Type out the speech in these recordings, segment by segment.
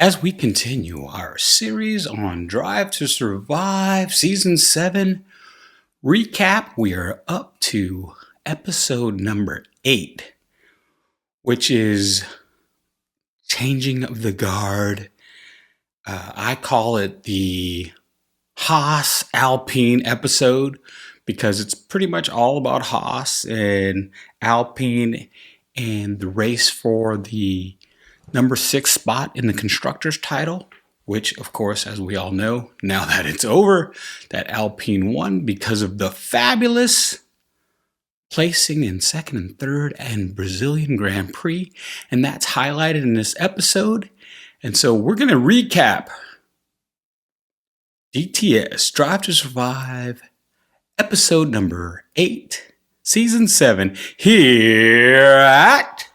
As we continue our series on Drive to Survive Season 7 recap, we are up to episode number 8, which is Changing of the Guard. I call it the Haas Alpine episode because it's pretty much all about Haas and Alpine and the race for the number 6 spot in the Constructors title, which, of course, as we all know, now that it's over, that Alpine won because of the fabulous placing in second and third and Brazilian Grand Prix, and that's highlighted in this episode. And so we're going to recap DTS Drive to Survive episode number 8, season 7, here at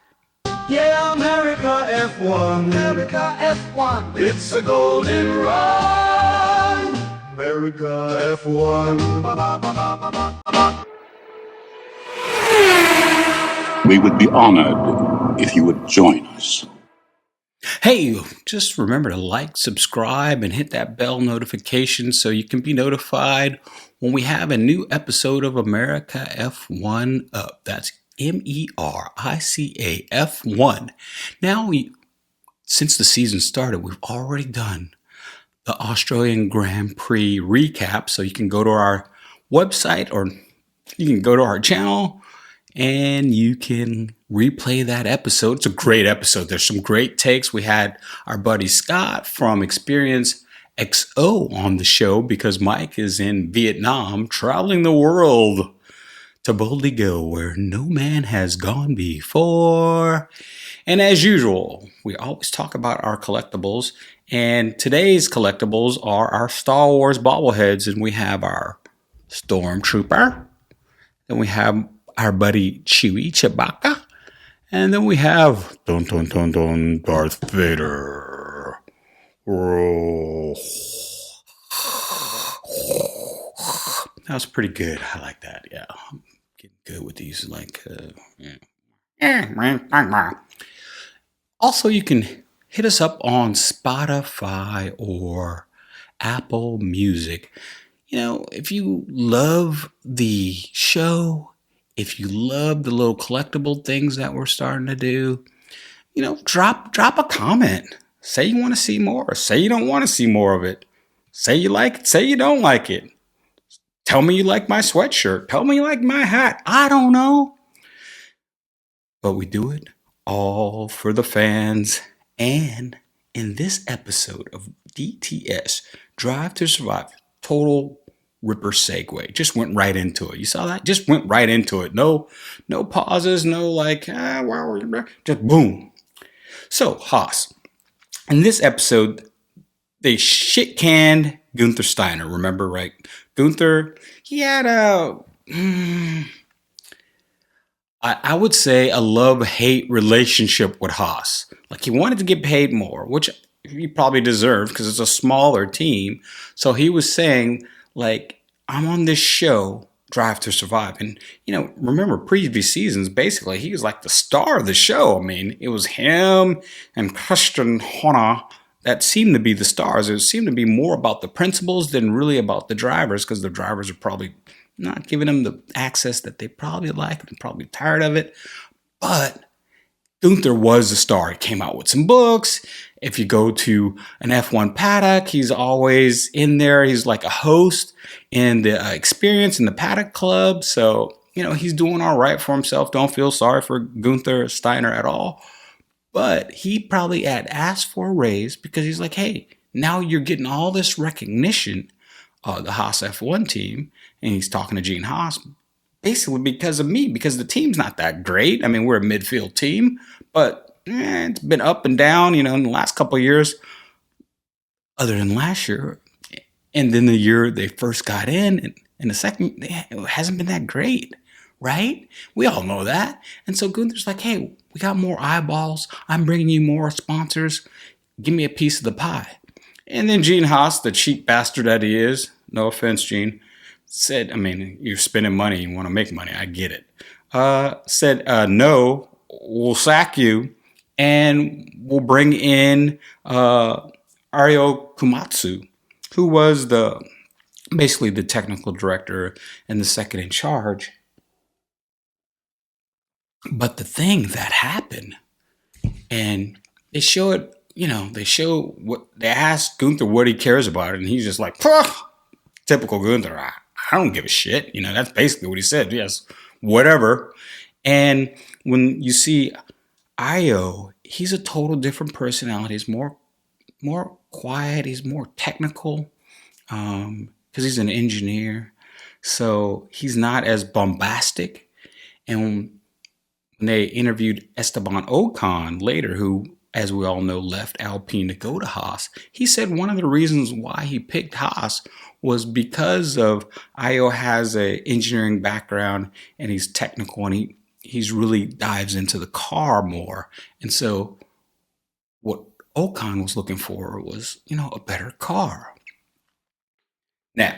America F1, America F1. It's a golden run, America F1. We would be honored if you would join us. Hey, just remember to like, subscribe, and hit that bell notification so you can be notified when we have a new episode of America F1 up. That's MERICA F1. Now, since the season started, we've already done the Australian Grand Prix recap. So you can go to our website or you can go to our channel and you can replay that episode. It's a great episode. There's some great takes. We had our buddy Scott from Experience XO on the show because Mike is in Vietnam traveling the world to boldly go where no man has gone before. And as usual, we always talk about our collectibles. And today's collectibles are our Star Wars bobbleheads. And we have our Stormtrooper. Then we have our buddy Chewie, Chewbacca. And then we have Darth Vader. That was pretty good. I like that. Yeah. Good with these, Also, you can hit us up on Spotify or Apple Music. You know, if you love the show, if you love the little collectible things that we're starting to do, you know, drop a comment. Say you want to see more. Say you don't want to see more of it. Say you like it. Say you don't like it. Tell me you like my sweatshirt. Tell me you like my hat. I don't know. But we do it all for the fans. And in this episode of DTS, Drive to Survive, total ripper segue. Just went right into it. You saw that? Just went right into it. No pauses, no just boom. So, Haas. In this episode, they shit-canned Gunther Steiner. Remember, right? Gunther, he had I would say a love-hate relationship with Haas. Like, he wanted to get paid more, which he probably deserved because it's a smaller team. So he was saying, like, I'm on this show, Drive to Survive. And, you know, remember previous seasons, basically, he was like the star of the show. I mean, it was him and Christian Horner that seemed to be the stars. It seemed to be more about the principals than really about the drivers because the drivers are probably not giving them the access that they probably like. They're probably tired of it. But Gunther was the star. He came out with some books. If you go to an F1 paddock, he's always in there. He's like a host in the Experience in the Paddock Club. So, you know, he's doing all right for himself. Don't feel sorry for Gunther Steiner at all. But he probably had asked for a raise because he's like, hey, now you're getting all this recognition, the Haas F1 team. And he's talking to Gene Haas basically because of me, because the team's not that great. I mean, we're a midfield team, but it's been up and down, you know, in the last couple of years, other than last year. And then the year they first got in, and the second, it hasn't been that great, right? We all know that. And so Gunther's like, hey, we got more eyeballs. I'm bringing you more sponsors. Give me a piece of the pie. And then Gene Haas, the cheap bastard that he is, no offense, Gene, said, I mean, you're spending money, you want to make money, I get it. Said, no, we'll sack you and we'll bring in Ayo Komatsu, who was basically the technical director and the second in charge. But the thing that happened, and they show it, they ask Gunther what he cares about, and he's just like, typical Gunther. I don't give a shit. That's basically what he said. Yes, whatever. And when you see Ayo, he's a total different personality. He's more quiet. He's more technical because he's an engineer. So he's not as bombastic. And when they interviewed Esteban Ocon later, who, as we all know, left Alpine to go to Haas, he said one of the reasons why he picked Haas was because of Ayo has an engineering background and he's technical and he's really dives into the car more. And so what Ocon was looking for was, a better car. Now,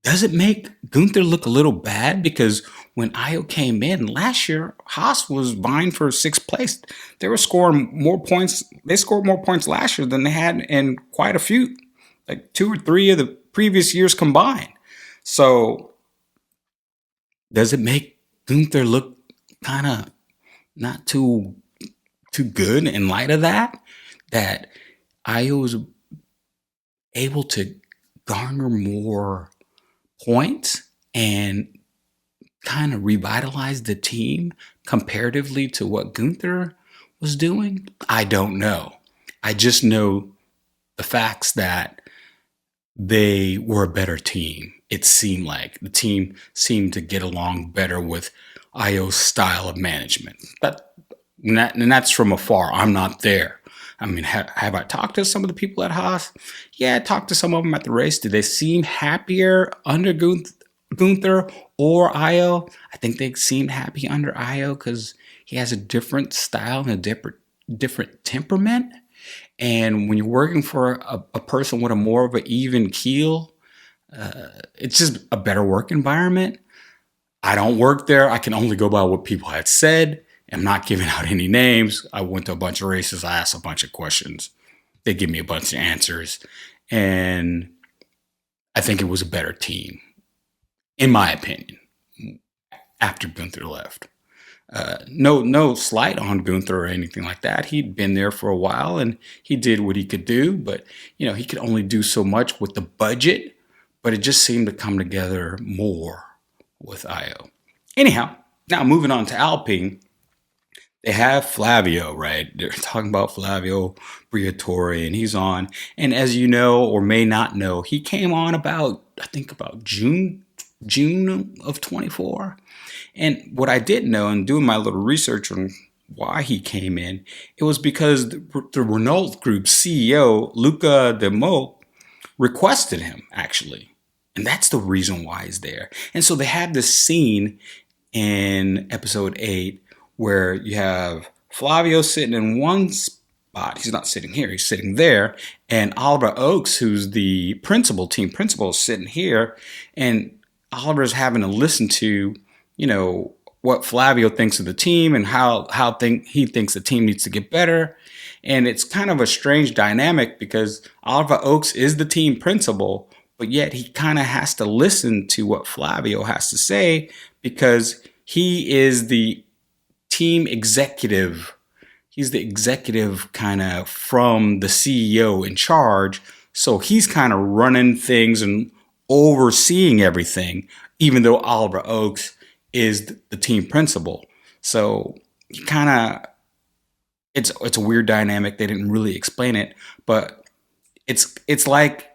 does it make Gunther look a little bad? Because when Ayo came in last year, Haas was vying for sixth place. They were scoring more points. They scored more points last year than they had in quite a few, like 2 or 3 of the previous years combined. So does it make Gunther look kind of not too good in light of that Ayo was able to garner more points and kind of revitalize the team comparatively to what Gunther was doing? I don't know. I just know the facts that they were a better team. It seemed like the team seemed to get along better with Ayo's style of management. And that's from afar. I'm not there. I mean, have I talked to some of the people at Haas? Yeah, I talked to some of them at the race. Did they seem happier under Gunther or Ayo? I think they seemed happy under Ayo because he has a different style and a different temperament. And when you're working for a person with a more of an even keel, it's just a better work environment. I don't work there. I can only go by what people had said. I'm not giving out any names. I went to a bunch of races. I asked a bunch of questions. They give me a bunch of answers. And I think it was a better team, in my opinion, after Gunther left. No slight on Gunther or anything like that. He'd been there for a while and he did what he could do, but he could only do so much with the budget, but it just seemed to come together more with Ayo. Anyhow, now moving on to Alpine, they have Flavio, right? They're talking about Flavio Briatore, and he's on. And as you know or may not know, he came on about June of 24. And what I didn't know, and doing my little research on why he came in, it was because the Renault Group CEO, Luca De Mo, requested him, actually. And that's the reason why he's there. And so they have this scene in episode 8 where you have Flavio sitting in one spot. He's not sitting here, he's sitting there. And Oliver Oakes, who's the team principal, is sitting here. And Oliver's having to listen to, what Flavio thinks of the team and how he thinks the team needs to get better. And it's kind of a strange dynamic because Oliver Oakes is the team principal, but yet he kind of has to listen to what Flavio has to say because he is the team executive. He's the executive kind of from the CEO in charge. So he's kind of running things and overseeing everything, even though Oliver Oakes is the team principal. So he kind of, it's a weird dynamic. They didn't really explain it, but it's like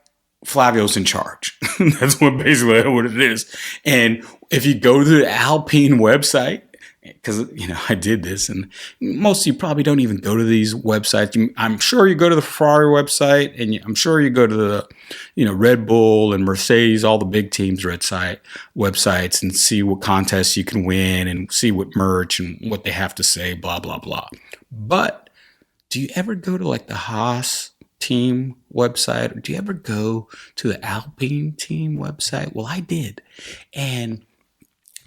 Flavio's in charge. That's basically what it is. And if you go to the Alpine website, because I did this, and most of you probably don't even go to these websites. I'm sure you go to the Ferrari website, and I'm sure you go to the Red Bull and Mercedes, all the big teams' websites, and see what contests you can win, and see what merch and what they have to say, blah blah blah. But do you ever go to like the Haas team website, or do you ever go to the Alpine team website? Well, I did, and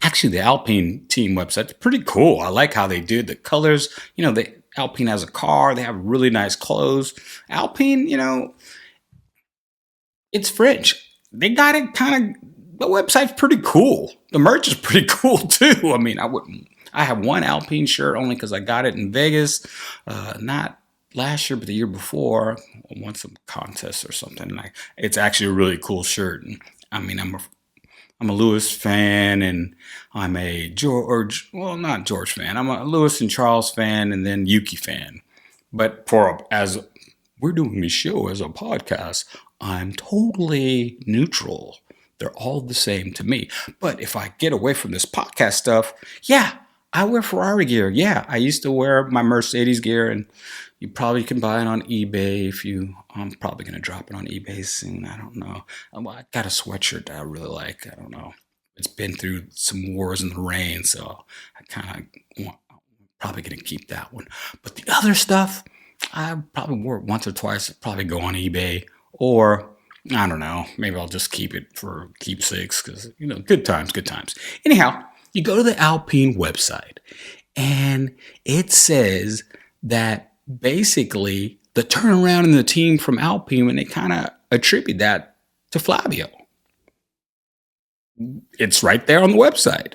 actually, the Alpine team website is pretty cool. I like how they do the colors. Alpine has a car. They have really nice clothes. Alpine, it's French. They got it kind of. The website's pretty cool. The merch is pretty cool too. I mean, I have one Alpine shirt only because I got it in Vegas, not last year, but the year before. I won some contest or something. It's actually a really cool shirt. And, I mean, I'm a Lewis fan, and I'm a not George fan. I'm a Lewis and Charles fan, and then Yuki fan. But as we're doing this show as a podcast, I'm totally neutral. They're all the same to me. But if I get away from this podcast stuff, yeah, I wear Ferrari gear. Yeah, I used to wear my Mercedes gear, and you probably can buy it on eBay I'm probably going to drop it on eBay soon. I don't know. I got a sweatshirt that I really like. I don't know. It's been through some wars in the rain, so I'm probably going to keep that one. But the other stuff, I probably wore it once or twice. It'd probably go on eBay, or I don't know. Maybe I'll just keep it for keepsakes because, good times, good times. Anyhow, you go to the Alpine website, and it says that basically the turnaround in the team from Alpine, and they kind of attribute that to Flavio. It's right there on the website.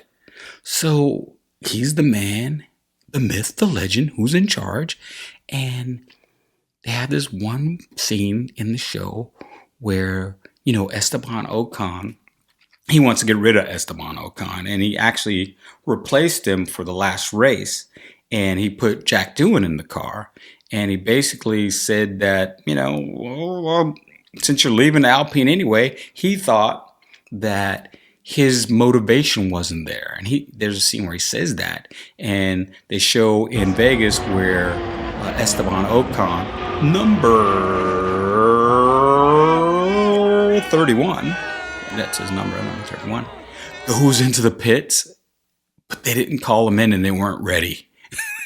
So he's the man, the myth, the legend, who's in charge. And they have this one scene in the show where, Esteban Ocon, he wants to get rid of Esteban Ocon, and he actually replaced him for the last race. And he put Jack Doohan in the car. And he basically said that, well, since you're leaving Alpine anyway, he thought that his motivation wasn't there. And there's a scene where he says that. And they show in Vegas where Esteban Ocon, number 31, that's his number 31, goes into the pits, but they didn't call him in and they weren't ready.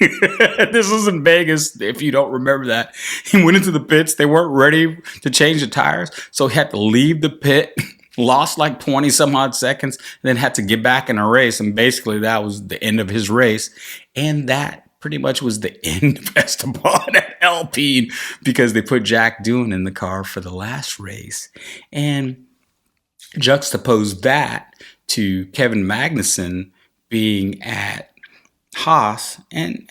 This was in Vegas, if you don't remember that. He went into the pits. They weren't ready to change the tires, so he had to leave the pit, lost like 20 some odd seconds, and then had to get back in a race. And basically that was the end of his race. And that pretty much was the end of Esteban at Alpine, because they put Jack Doohan in the car for the last race. And juxtapose that to Kevin Magnussen being at Haas and,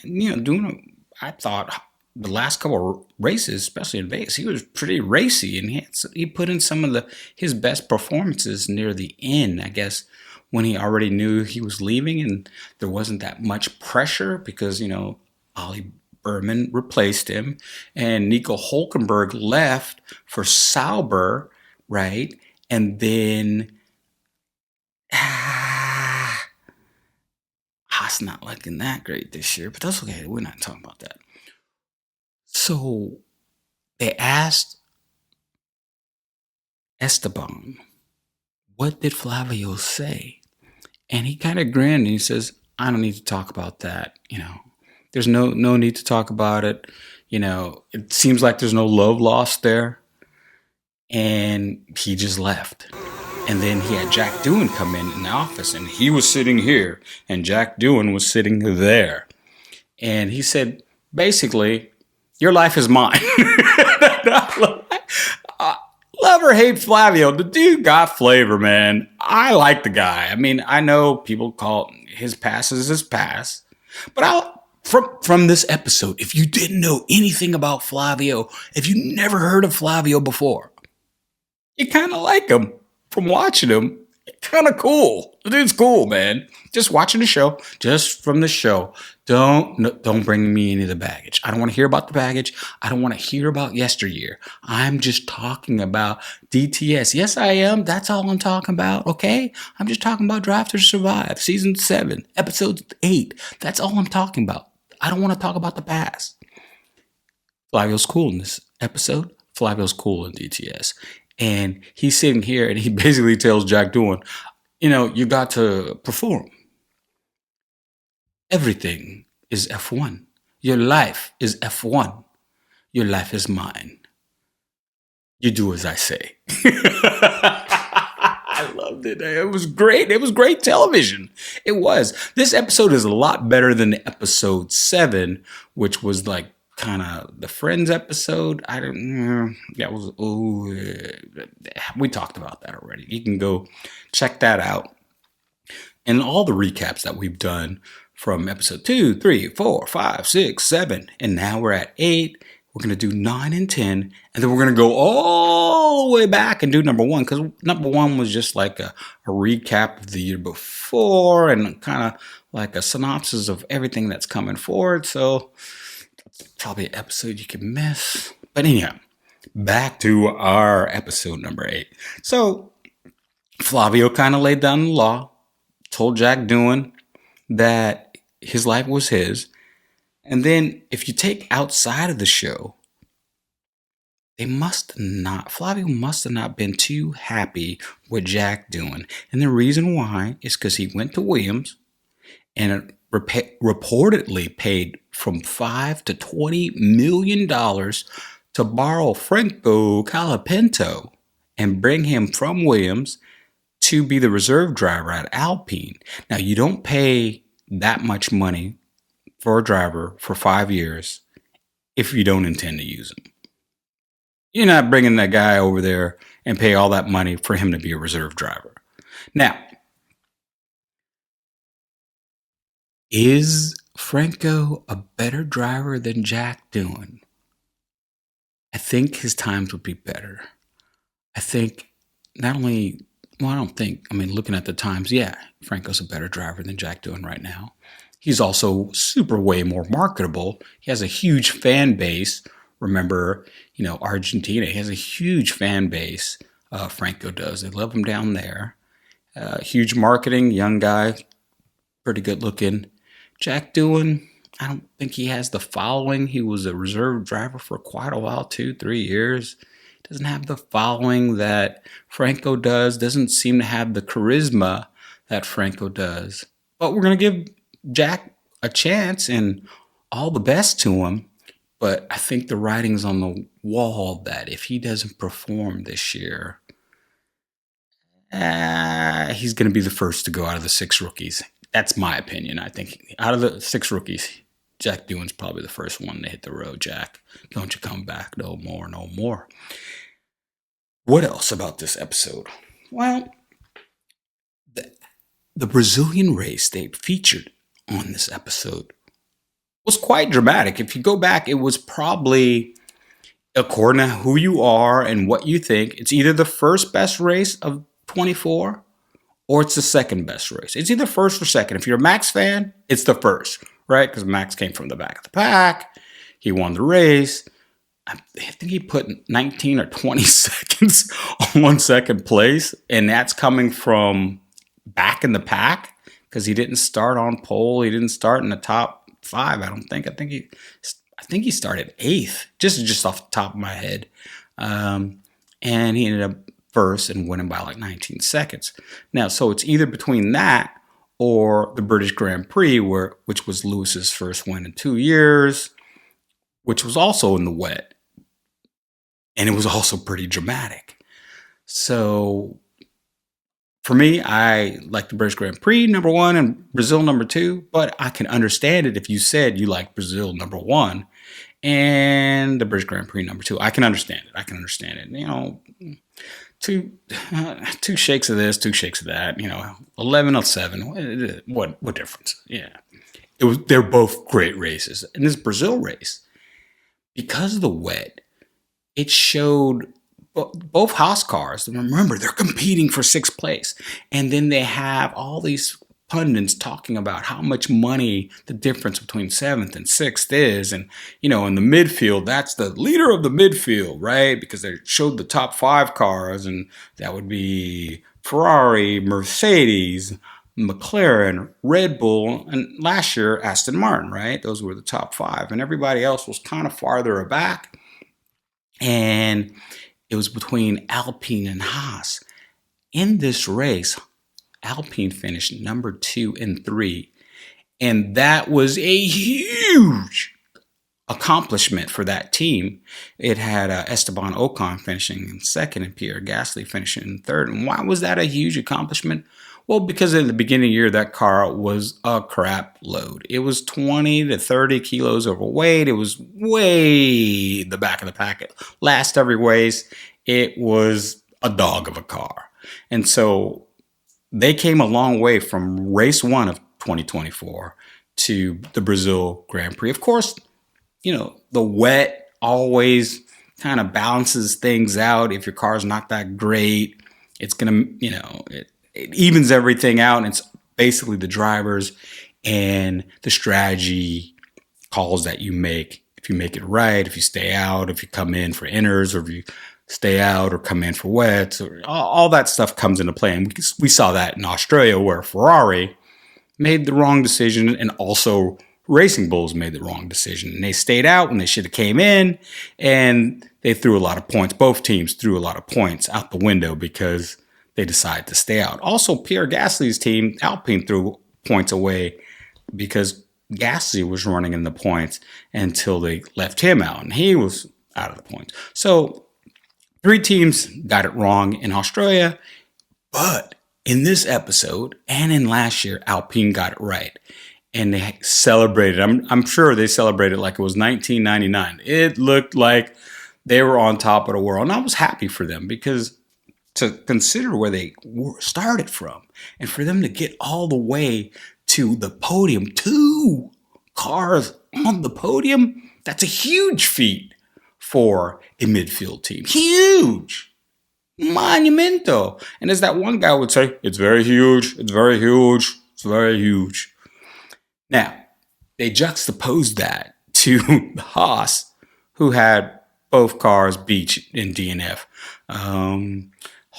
I thought the last couple of races, especially in Vegas, he was pretty racy, and he put in some of his best performances near the end, I guess, when he already knew he was leaving and there wasn't that much pressure because, Ollie Berman replaced him and Nico Hulkenberg left for Sauber, right? And then Haas not looking that great this year, but that's okay. We're not talking about that. So they asked Esteban, what did Flavio say? And he kind of grinned and he says, I don't need to talk about that. There's no need to talk about it. It seems like there's no love lost there. And he just left. And then he had Jack Doohan come in the office, and he was sitting here, and Jack Doohan was sitting there. And he said, basically, your life is mine. Love or hate Flavio, the dude got flavor, man. I like the guy. I mean, I know people call his passes his pass, but from this episode, if you didn't know anything about Flavio, if you never heard of Flavio before, you kind of like him. From watching him, kind of cool. The dude's cool, man. Just watching the show, just from the show. Don't bring me any of the baggage. I don't want to hear about the baggage. I don't want to hear about yesteryear. I'm just talking about DTS. Yes, I am. That's all I'm talking about, okay? I'm just talking about Drive to Survive, Season 7, Episode 8. That's all I'm talking about. I don't want to talk about the past. Flavio's cool in this episode. Flavio's cool in DTS. And he's sitting here and he basically tells Jack Doohan, you got to perform. Everything is F1. Your life is F1. Your life is mine. You do as I say. I love loved it. It was great. It was great television. It was. This episode is a lot better than episode 7, which was like kind of the Friends episode. That was, we talked about that already. You can go check that out. And all the recaps that we've done from episode 2, 3, 4, 5, 6, 7, and now we're at 8. We're going to do 9 and 10, and then we're going to go all the way back and do number 1, because number 1 was just like a recap of the year before and kind of like a synopsis of everything that's coming forward. So it's probably an episode you can miss. But anyhow, back to our episode number 8. So Flavio kind of laid down the law, told Jack Doohan that his life was his. And then if you take outside of the show, Flavio must have not been too happy with Jack Doohan. And the reason why is because he went to Williams and reportedly paid from $5 to $20 million to borrow Franco Colapinto and bring him from Williams to be the reserve driver at Alpine. Now, you don't pay that much money for a driver for 5 years if you don't intend to use him. You're not bringing that guy over there and pay all that money for him to be a reserve driver. Now, is Franco a better driver than Jack Doohan? I think his times would be better. I think not only, looking at the times, yeah, Franco's a better driver than Jack Doohan right now. He's also way more marketable. He has a huge fan base. Remember, Argentina. He has a huge fan base. Franco does. They love him down there. Huge marketing, young guy, pretty good looking. Jack Doohan, I don't think he has the following. He was a reserve driver for quite a while, 2-3 years. Doesn't have the following that Franco does. Doesn't seem to have the charisma that Franco does. But we're going to give Jack a chance and all the best to him. But I think the writing's on the wall that if he doesn't perform this year, he's going to be the first to go out of the 6 rookies. That's my opinion. I think out of the 6 rookies, Jack Doohan's probably the first one to hit the road. Jack, don't you come back no more, no more. What else about this episode? Well, the Brazilian race they featured on this episode was quite dramatic. If you go back, it was probably, according to who you are and what you think, it's either the first best race of 24 or it's the second best race. It's either first or second. If you're a Max fan, it's the first, right? Because Max came from the back of the pack. He won the race. I think he put 19 or 20 seconds on second place, and that's coming from back in the pack because he didn't start on pole. He didn't start in the top 5. I don't think. I think he started 8th, just off the top of my head, and he ended up first and winning by like 19 seconds. Now, so it's either between that or the British Grand Prix, which was Lewis's first win in 2 years, which was also in the wet, and it was also pretty dramatic. So for me, I like the British Grand Prix number 1 and Brazil number 2, but I can understand it if you said you like Brazil number 1 and the British Grand Prix number 2. I can understand it. Two shakes of this, 2 shakes of that. 11 of 7. What difference? Yeah, they're both great races. And this Brazil race, because of the wet, it showed both Haas cars. Remember, they're competing for 6th place. And then they have all these pundits talking about how much money the difference between 7th and 6th is. And, in the midfield, that's the leader of the midfield, right? Because they showed the top 5 cars, and that would be Ferrari, Mercedes, McLaren, Red Bull, and last year, Aston Martin, right? Those were the top 5. And everybody else was kind of farther back. And it was between Alpine and Haas. In this race, Alpine finished number 2 and 3. And that was a huge accomplishment for that team. It had Esteban Ocon finishing in second and Pierre Gasly finishing in third. And why was that a huge accomplishment? Well, because in the beginning of the year, that car was a crap load. It was 20 to 30 kilos overweight. It was way the back of the packet. Last every race, it was a dog of a car. And so they came a long way from race 1 of 2024 to the Brazil Grand Prix. Of course, the wet always kind of balances things out. If your car's not that great, it's going to, it evens everything out. And it's basically the drivers and the strategy calls that you make. If you make it right, if you stay out, if you come in for inners, or if you stay out or come in for wets, or all that stuff comes into play. And we saw that in Australia, where Ferrari made the wrong decision, and also Racing Bulls made the wrong decision. And they stayed out when they should have came in, and they threw a lot of points. Both teams threw a lot of points out the window because they decided to stay out. Also, Pierre Gasly's team, Alpine, threw points away because Gasly was running in the points until they left him out, and he was out of the points. So 3 teams got it wrong in Australia, but in this episode and in last year, Alpine got it right. And they celebrated. I'm sure they celebrated like it was 1999. It looked like they were on top of the world. And I was happy for them, because to consider where they started from, and for them to get all the way to the podium, 2 cars on the podium, that's a huge feat for a midfield team. Huge. Monumento. And as that one guy would say, it's very huge, it's very huge, it's very huge. Now, they juxtaposed that to the Haas, who had both cars beat in DNF.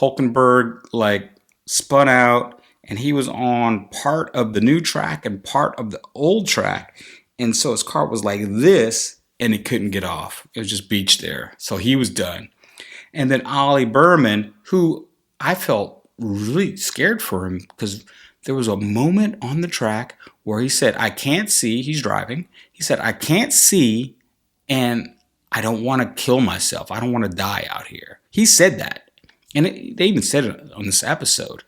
Hulkenberg spun out, and he was on part of the new track and part of the old track. And so his car was like this, and it couldn't get off. It was just beached there. So he was done. And then Ollie Berman, who I felt really scared for him, because there was a moment on the track where he said, I can't see. He's driving. He said, I can't see, and I don't want to kill myself. I don't want to die out here. He said that. And they even said it on this episode.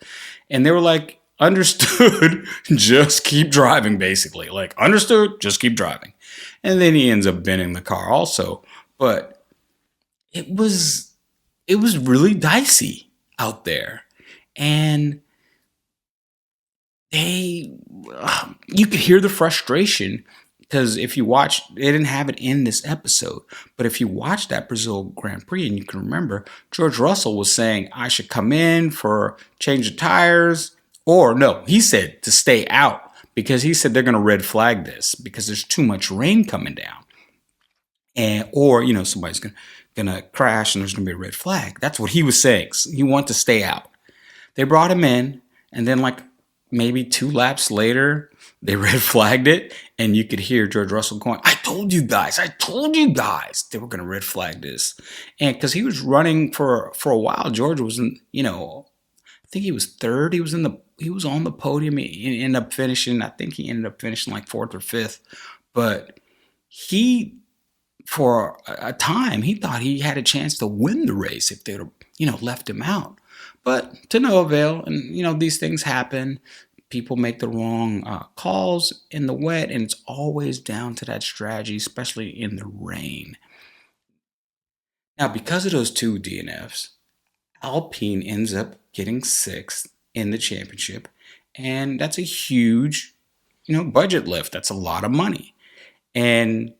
And they were like, understood, just keep driving, basically. Like, understood, just keep driving. And then he ends up bending the car also. But it was really dicey out there. And you could hear the frustration, because if you watch, they didn't have it in this episode, but if you watch that Brazil Grand Prix, and you can remember, George Russell was saying, I should come in for change of tires, or no, he said to stay out, because he said they're going to red flag this because there's too much rain coming down, or somebody's gonna crash and there's gonna be a red flag. That's what he was saying. He wanted to stay out. They brought him in, and then maybe 2 laps later, they red flagged it, and you could hear George Russell going, I told you guys they were going to red flag this. And because he was running for a while, George was in, I think he was third. He was on the podium. He ended up finishing, I think he ended up finishing like 4th or 5th. But for a time, he thought he had a chance to win the race if they would have, left him out. But to no avail. And, these things happen. People make the wrong calls in the wet, and it's always down to that strategy, especially in the rain. Now, because of those 2 DNFs, Alpine ends up getting 6th in the championship, and that's a huge, budget lift. That's a lot of money. And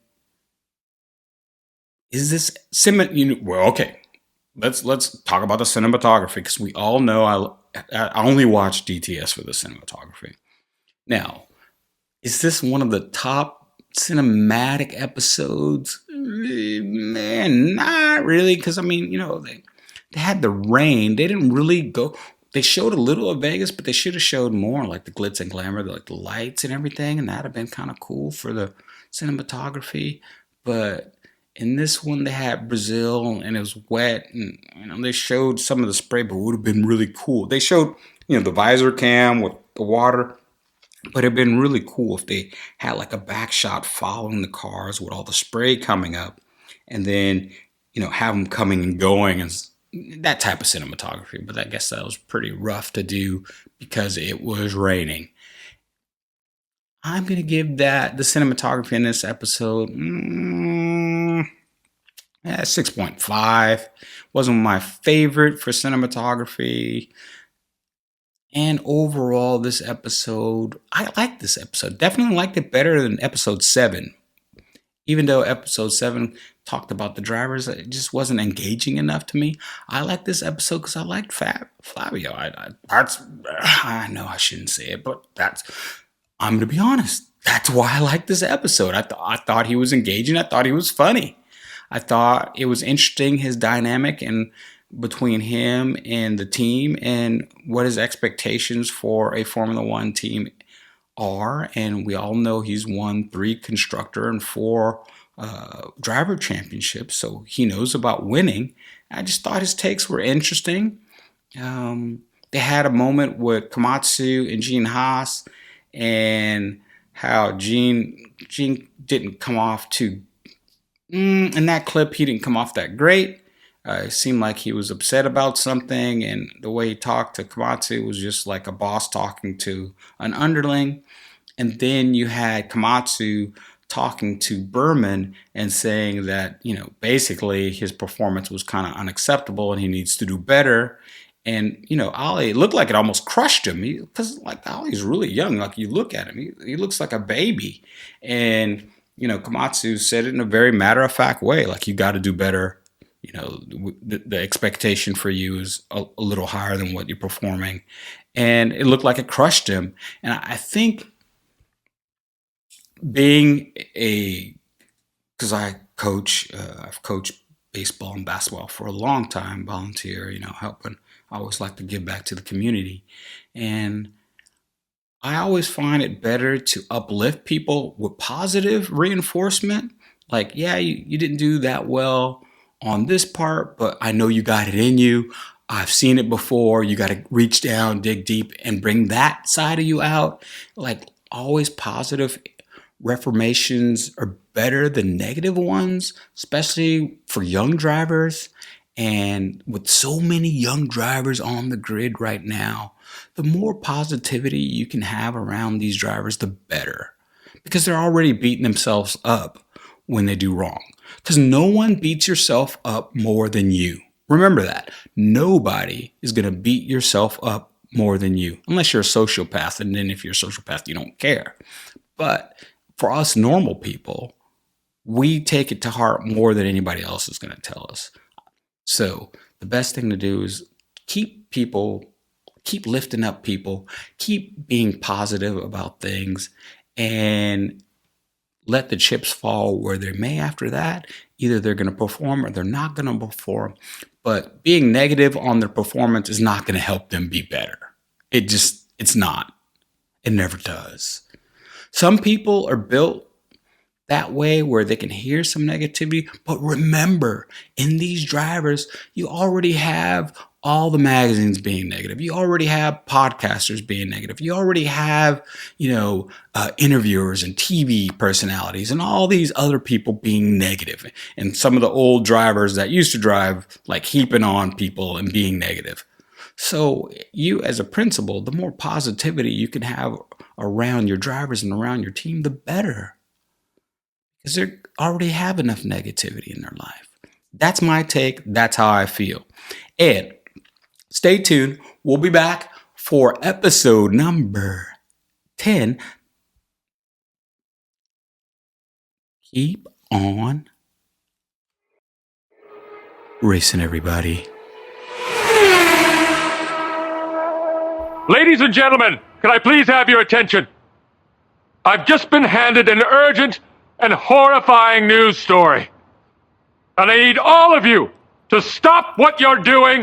is this well, okay. Let's talk about the cinematography, because we all know I only watch DTS for the cinematography. Now, is this one of the top cinematic episodes? Man, not really, because they had the rain. They didn't really go. They showed a little of Vegas, but they should have showed more, like the glitz and glamour, like the lights and everything, and that'd have been kind of cool for the cinematography. But in this one, they had Brazil, and it was wet, and they showed some of the spray, but it would have been really cool. They showed, the visor cam with the water. But it'd been really cool if they had like a back shot following the cars with all the spray coming up, and then have them coming and going and that type of cinematography. But I guess that was pretty rough to do because it was raining. I'm gonna give that the cinematography in this episode 6.5. Wasn't my favorite for cinematography. And overall, this episode, I liked this episode. Definitely liked it better than episode 7. Even though episode 7 talked about the drivers, it just wasn't engaging enough to me. I liked this episode because I liked Flavio. I know I shouldn't say it, but I'm going to be honest. That's why I liked this episode. I thought he was engaging. I thought he was funny. I thought it was interesting, his dynamic and between him and the team and what his expectations for a Formula One team are. And we all know he's won 3 constructor and 4 driver championships, so he knows about winning. I just thought his takes were interesting. They had a moment with Komatsu and Gene Haas, and how Gene didn't come off too. In that clip, he didn't come off that great. It seemed like he was upset about something, and the way he talked to Komatsu was just like a boss talking to an underling. And then you had Komatsu talking to Berman and saying that, basically his performance was kind of unacceptable and he needs to do better. And, Ali, it looked like it almost crushed him because, Ali's really young. Like, you look at him, he looks like a baby. And, Komatsu said it in a very matter-of-fact way, like, you got to do better. The expectation for you is a little higher than what you're performing. And it looked like it crushed him. And I think because I've coached baseball and basketball for a long time, volunteer, helping. I always like to give back to the community. And I always find it better to uplift people with positive reinforcement. Like, yeah, you didn't do that well on this part, but I know you got it in you. I've seen it before. You got to reach down, dig deep, and bring that side of you out. Like, always positive reformations are better than negative ones, especially for young drivers. And with so many young drivers on the grid right now, the more positivity you can have around these drivers, the better. Because they're already beating themselves up when they do wrong. Because no one beats yourself up more than you. Remember that. Nobody is going to beat yourself up more than you. Unless you're a sociopath. And then if you're a sociopath, you don't care. But for us normal people, we take it to heart more than anybody else is going to tell us. So the best thing to do is keep lifting up people, keep being positive about things, and let the chips fall where they may after that. Either they're going to perform or they're not going to perform. But being negative on their performance is not going to help them be better. It's not. It never does. Some people are built that way where they can hear some negativity. But remember, in these drivers, you already have all the magazines being negative. You already have podcasters being negative. You already have, interviewers and TV personalities and all these other people being negative. And some of the old drivers that used to drive, like heaping on people and being negative. So you as a principal, the more positivity you can have around your drivers and around your team, the better. Because they already have enough negativity in their life. That's my take. That's how I feel. And stay tuned. We'll be back for episode number 10. Keep on racing, everybody. Ladies and gentlemen, can I please have your attention? I've just been handed an urgent and horrifying news story. And I need all of you to stop what you're doing